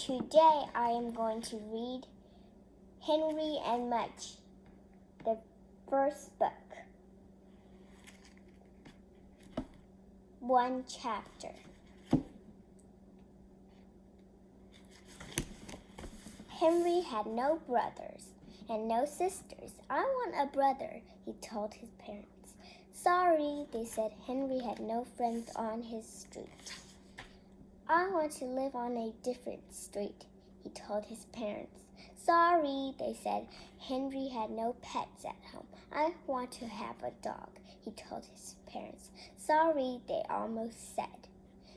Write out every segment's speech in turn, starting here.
Today I am going to read Henry and Mudge, the first book. One chapter. Henry had no brothers and no sisters. I want a brother, he told his parents. Sorry, they said. Henry had no friends on his street. I want to live on a different street, he told his parents. Sorry, they said. Henry had no pets at home. I want to have a dog, he told his parents. Sorry, they almost said.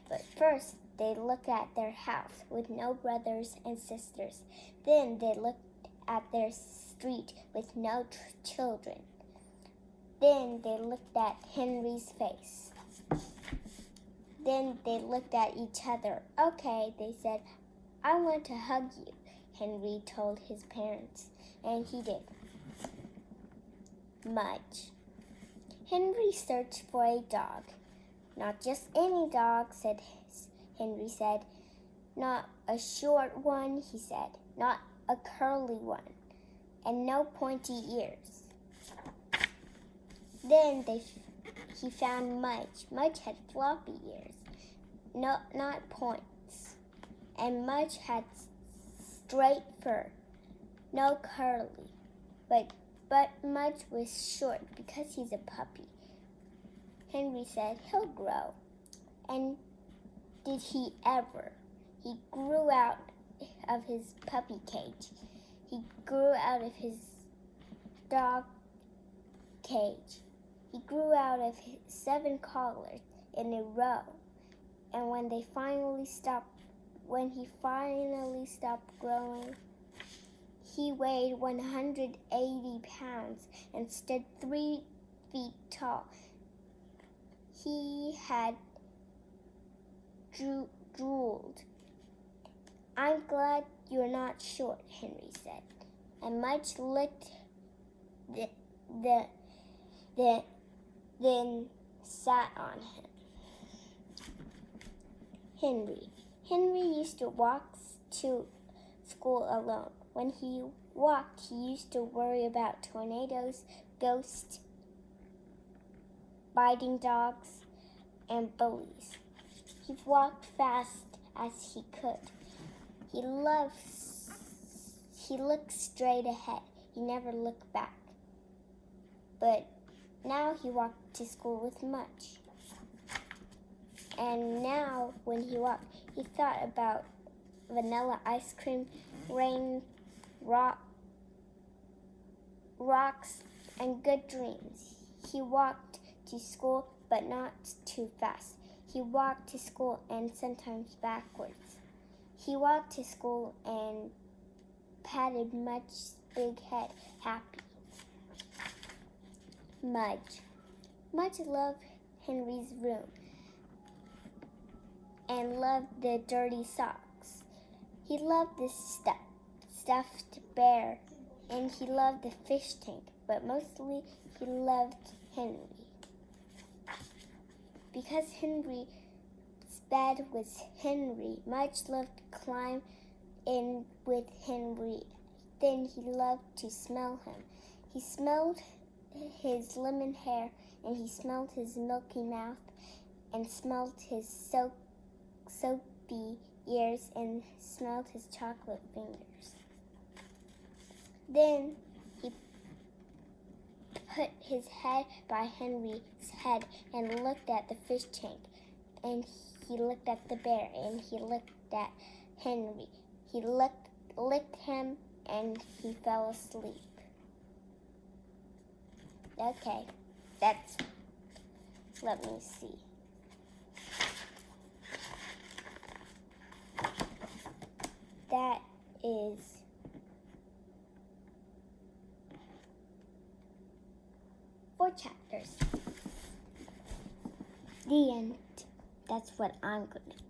But first, they looked at their house with no brothers and sisters. Then they looked at their street with no children. Then they looked at Henry's face. Then they looked at each other. Okay, they said, I want to hug you, Henry told his parents, and he did. Mudge. Henry searched for a dog. Not just any dog, Henry said. Not a short one, he said. Not a curly one. And no pointy ears. Then he found Mudge. Mudge had floppy ears, not points. And Mudge had straight fur, no curly. But Mudge was short because he's a puppy. Henry said, he'll grow. And did he ever? He grew out of his puppy cage. He grew out of his dog cage. He grew out of 7 collars in a row. And when he finally stopped growing, he weighed 180 pounds and stood 3 feet tall. He had drooled. I'm glad you're not short, Henry said. And Mudge licked then sat on him. Henry used to walk to school alone. When he walked, he used to worry about tornadoes, ghosts, biting dogs, and bullies. He walked fast as he could. He looked straight ahead. He never looked back. But now he walked to school with Mudge. And now when he walked, he thought about vanilla ice cream, rain, rocks, and good dreams. He walked to school, but not too fast. He walked to school and sometimes backwards. He walked to school and patted Mudge's big head, happy. Mudge. Mudge loved Henry's room and loved the dirty socks. He loved the stuffed bear, and he loved the fish tank, but mostly he loved Henry. Because Henry's bed was Henry, Mudge loved to climb in with Henry. Then he loved to smell him. He smelled his lemon hair, and he smelled his milky mouth, and smelled his soapy ears, and smelled his chocolate fingers. Then he put his head by Henry's head and looked at the fish tank, and he looked at the bear, and he looked at Henry. He licked him, and he fell asleep. Okay, let me see. That is four chapters. The end. That's what I'm going to do.